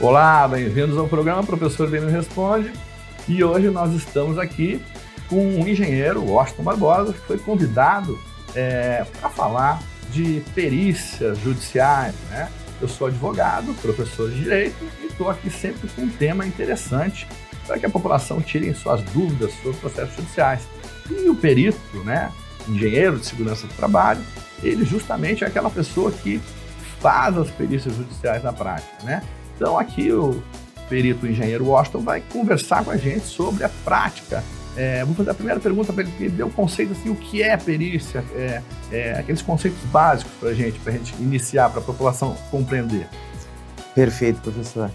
Olá, bem-vindos ao programa Professor Bem Responde. E hoje nós estamos aqui com um engenheiro, Washington Barbosa, que foi convidado para falar de perícias judiciais, né? Eu sou advogado, professor de Direito e estou aqui sempre com um tema interessante para que a população tire suas dúvidas sobre processos judiciais. E o perito, né, engenheiro de segurança do trabalho, ele justamente é aquela pessoa que faz as perícias judiciais na prática, né? Então aqui o perito engenheiro Washington vai conversar com a gente sobre a prática. Vou fazer a primeira pergunta para ele, que dê o conceito assim, o que é perícia, aqueles conceitos básicos para a gente iniciar, para a população compreender. Perfeito, professor.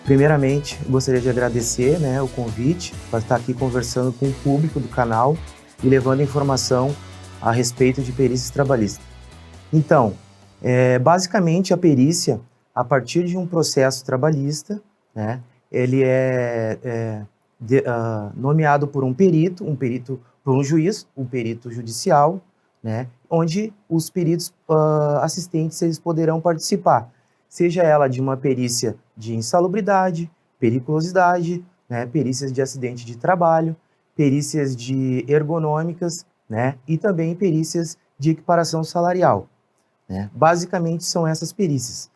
Primeiramente, gostaria de agradecer, o convite para estar aqui conversando com o público do canal e levando informação a respeito de perícias trabalhistas. Então, basicamente a perícia, a partir de um processo trabalhista, ele é nomeado por um perito por um juiz, um perito judicial, onde os peritos assistentes eles poderão participar, seja ela de uma perícia de insalubridade, periculosidade, perícias de acidente de trabalho, perícias de ergonômicas, e também perícias de equiparação salarial. Basicamente são essas perícias.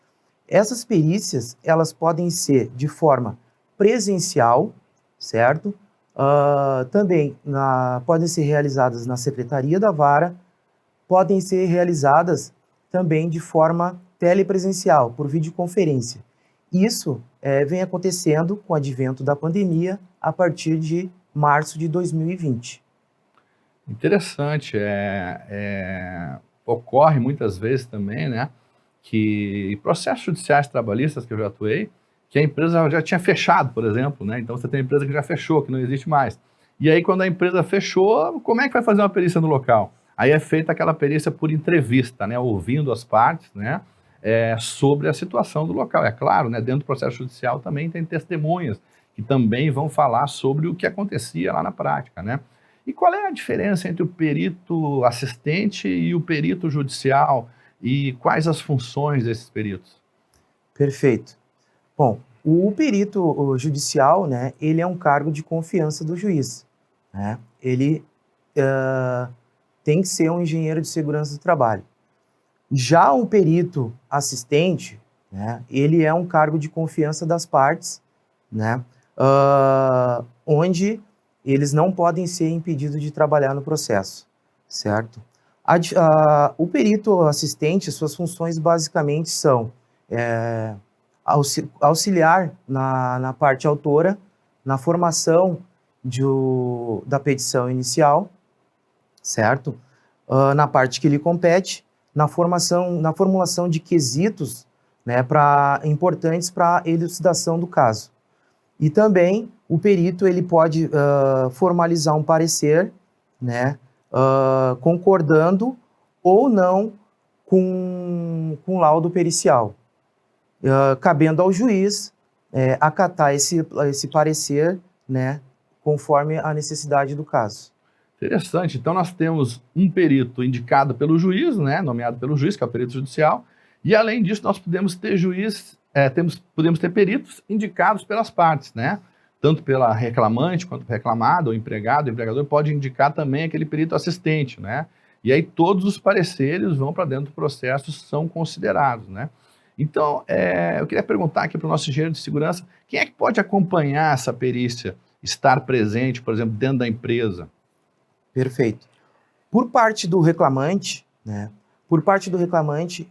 Essas perícias, elas podem ser de forma presencial, certo? Também podem ser realizadas na Secretaria da Vara, podem ser realizadas também de forma telepresencial, por videoconferência. Isso vem acontecendo com o advento da pandemia a partir de março de 2020. Interessante, ocorre muitas vezes também, que processos judiciais trabalhistas que eu já atuei, que a empresa já tinha fechado, por exemplo, então você tem uma empresa que já fechou, que não existe mais. E aí quando a empresa fechou, como é que vai fazer uma perícia no local? Aí é feita aquela perícia por entrevista, ouvindo as partes, sobre a situação do local. É claro, dentro do processo judicial também tem testemunhas que também vão falar sobre o que acontecia lá na prática, E qual é a diferença entre o perito assistente e o perito judicial e quais as funções desses peritos? Perfeito. Bom, o perito judicial, ele é um cargo de confiança do juiz, Ele tem que ser um engenheiro de segurança do trabalho. Já um perito assistente, ele é um cargo de confiança das partes, onde eles não podem ser impedidos de trabalhar no processo, certo? O perito assistente, suas funções basicamente são auxiliar na parte autora, na formação da petição inicial, certo? Na parte que lhe compete, na formulação de quesitos importantes para a elucidação do caso. E também o perito ele pode formalizar um parecer, concordando ou não com o laudo pericial, cabendo ao juiz acatar esse parecer, conforme a necessidade do caso. Interessante. Então nós temos um perito indicado pelo juiz, nomeado pelo juiz, que é o perito judicial, e além disso nós podemos ter podemos ter peritos indicados pelas partes, tanto pela reclamante quanto reclamado, ou empregado, o empregador pode indicar também aquele perito assistente, E aí todos os pareceres vão para dentro do processo, são considerados, Então, eu queria perguntar aqui para o nosso engenheiro de segurança, quem é que pode acompanhar essa perícia, estar presente, por exemplo, dentro da empresa? Perfeito. Por parte do reclamante,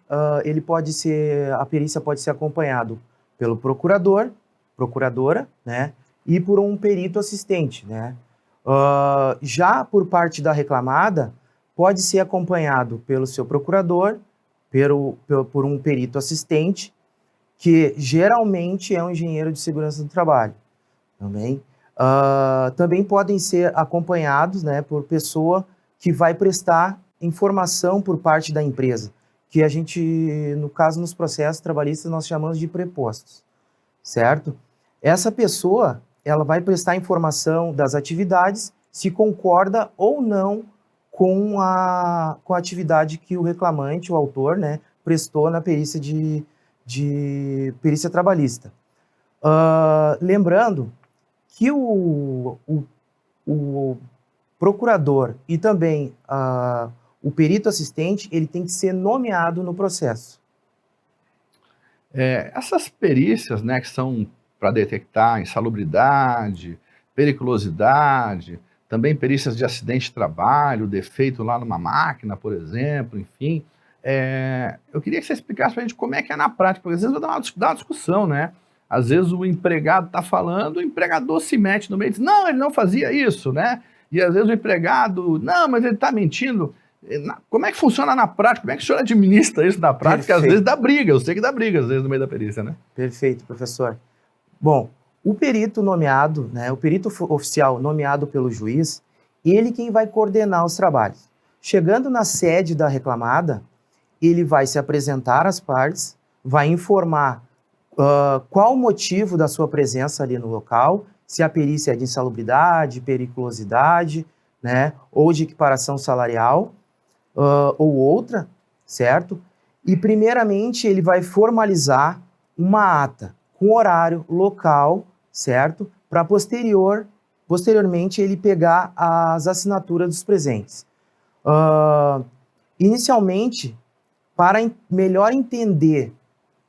a perícia pode ser acompanhado pelo procurador, procuradora, e por um perito assistente, Já por parte da reclamada, pode ser acompanhado pelo seu procurador, por um perito assistente, que geralmente é um engenheiro de segurança do trabalho, também. Também podem ser acompanhados, por pessoa que vai prestar informação por parte da empresa, que a gente, no caso, nos processos trabalhistas, nós chamamos de prepostos, certo? Essa pessoa, ela vai prestar informação das atividades, se concorda ou não com a atividade que o reclamante, o autor, prestou na perícia perícia trabalhista. Lembrando que o procurador e também o perito assistente, ele tem que ser nomeado no processo. Essas perícias, né, que são para detectar insalubridade, periculosidade, também perícias de acidente de trabalho, defeito lá numa máquina, por exemplo, enfim. Eu queria que você explicasse para a gente como é que é na prática, porque às vezes vai dar uma discussão, né? Às vezes o empregado está falando, o empregador se mete no meio e diz, não, ele não fazia isso, né? E às vezes o empregado, não, mas ele está mentindo. Como é que funciona na prática? Como é que o senhor administra isso na prática? Porque às vezes dá briga, eu sei que dá briga às vezes no meio da perícia, né? Perfeito, professor. Bom, o perito nomeado, né, o perito oficial nomeado pelo juiz, ele quem vai coordenar os trabalhos. Chegando na sede da reclamada, ele vai se apresentar às partes, vai informar qual o motivo da sua presença ali no local, se a perícia é de insalubridade, periculosidade, né, ou de equiparação salarial, ou outra, certo? E primeiramente ele vai formalizar uma ata com horário, local, certo? Para posteriormente ele pegar as assinaturas dos presentes. Inicialmente, para melhor entender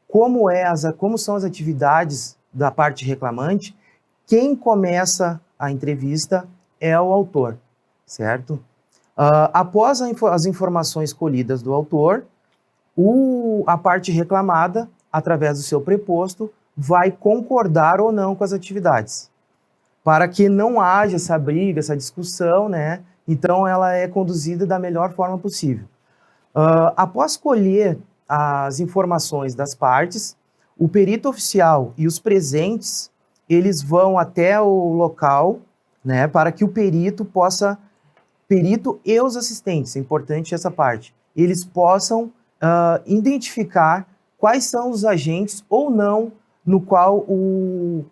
como são as atividades da parte reclamante, quem começa a entrevista é o autor, certo? Após as informações colhidas do autor, a parte reclamada, através do seu preposto, vai concordar ou não com as atividades, para que não haja essa briga, essa discussão, né? Então ela é conduzida da melhor forma possível. Após colher as informações das partes, o perito oficial e os presentes, eles vão até o local, né, para que o perito e os assistentes, é importante essa parte, eles possam identificar quais são os agentes ou não no qual o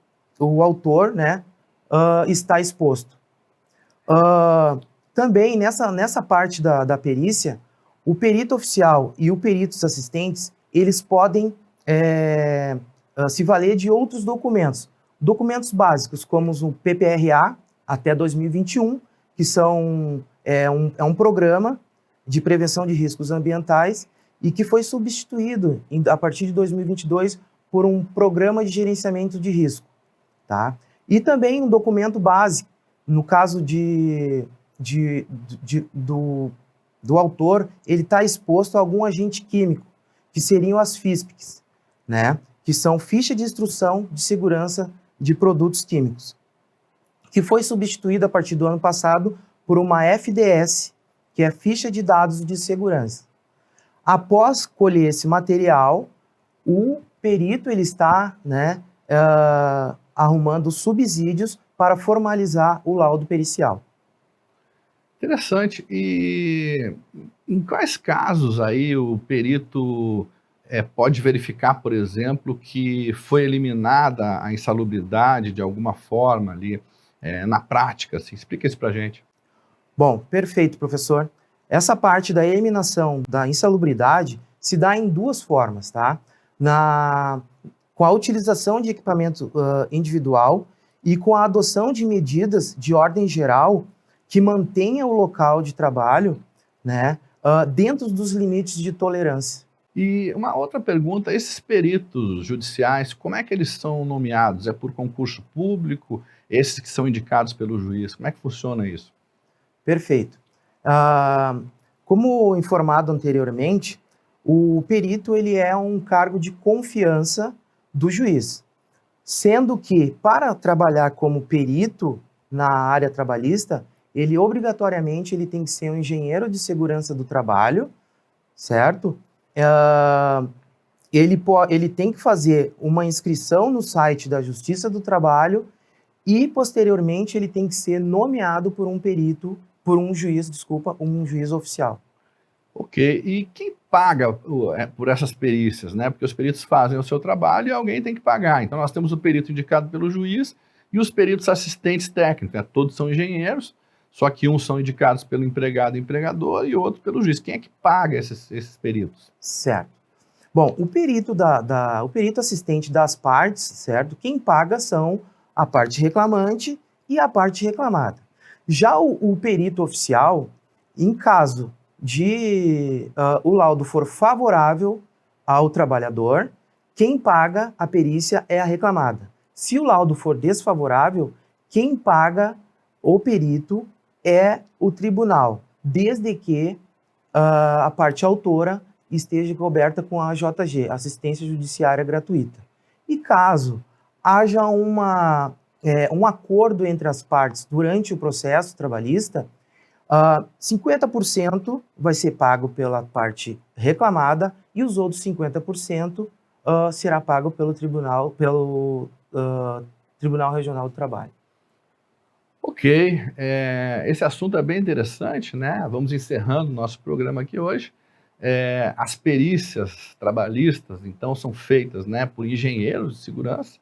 autor, né, está exposto. Também nessa parte da perícia, o perito oficial e o perito assistentes, eles podem se valer de outros documentos. Documentos básicos, como o PPRA, até 2021, que é um programa de prevenção de riscos ambientais e que foi substituído, a partir de 2022, por um programa de gerenciamento de risco. Tá? E também um documento básico, no caso do autor, ele está exposto a algum agente químico, que seriam as FISPICs, né? Que são Ficha de Instrução de Segurança de Produtos Químicos, que foi substituída a partir do ano passado por uma FDS, que é Ficha de Dados de Segurança. Após colher esse material, o perito ele está, né, arrumando subsídios para formalizar o laudo pericial. Interessante. E em quais casos aí o perito pode verificar, por exemplo, que foi eliminada a insalubridade de alguma forma ali, na prática? Assim, explica isso para a gente. Bom, perfeito, professor. Essa parte da eliminação da insalubridade se dá em duas formas, tá? Com a utilização de equipamento individual e com a adoção de medidas de ordem geral que mantenha o local de trabalho, né, dentro dos limites de tolerância. E uma outra pergunta, esses peritos judiciais, como é que eles são nomeados? É por concurso público? Esses que são indicados pelo juiz, como é que funciona isso? Perfeito. Como informado anteriormente, o perito ele é um cargo de confiança do juiz, sendo que para trabalhar como perito na área trabalhista, ele obrigatoriamente tem que ser um engenheiro de segurança do trabalho, certo? Ele tem que fazer uma inscrição no site da Justiça do Trabalho e, posteriormente, ele tem que ser nomeado por um juiz oficial. Ok, e quem paga por essas perícias, né? Porque os peritos fazem o seu trabalho e alguém tem que pagar. Então nós temos o perito indicado pelo juiz e os peritos assistentes técnicos, né? Todos são engenheiros, só que uns são indicados pelo empregado e empregador e outros pelo juiz. Quem é que paga esses peritos? Certo. Bom, o perito o perito assistente das partes, certo? Quem paga são a parte reclamante e a parte reclamada. Já o perito oficial, em caso de o laudo for favorável ao trabalhador, quem paga a perícia é a reclamada. Se o laudo for desfavorável, quem paga o perito é o tribunal, desde que a parte autora esteja coberta com a AJG, Assistência Judiciária Gratuita. E caso haja um acordo entre as partes durante o processo trabalhista, 50% vai ser pago pela parte reclamada e os outros 50% será pago pelo Tribunal Regional do Trabalho. Ok, esse assunto é bem interessante, né? Vamos encerrando o nosso programa aqui hoje. As perícias trabalhistas, então, são feitas, né, por engenheiros de segurança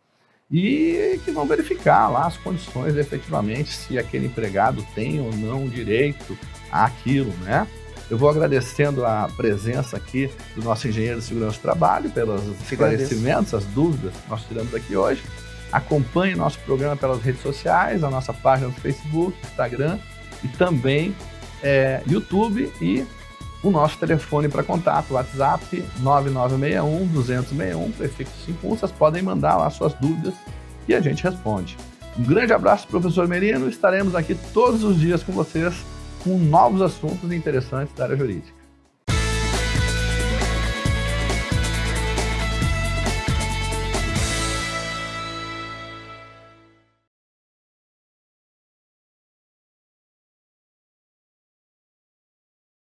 e que vão verificar lá as condições, efetivamente, se aquele empregado tem ou não direito àquilo, né? Eu vou agradecendo a presença aqui do nosso engenheiro de segurança do trabalho, pelos esclarecimentos, as dúvidas que nós tiramos aqui hoje. Acompanhe nosso programa pelas redes sociais, a nossa página no Facebook, Instagram e também YouTube e o nosso telefone para contato, WhatsApp 9961-20061, prefixo 51. Vocês podem mandar lá suas dúvidas e a gente responde. Um grande abraço, professor Merino. Estaremos aqui todos os dias com vocês com novos assuntos interessantes da área jurídica.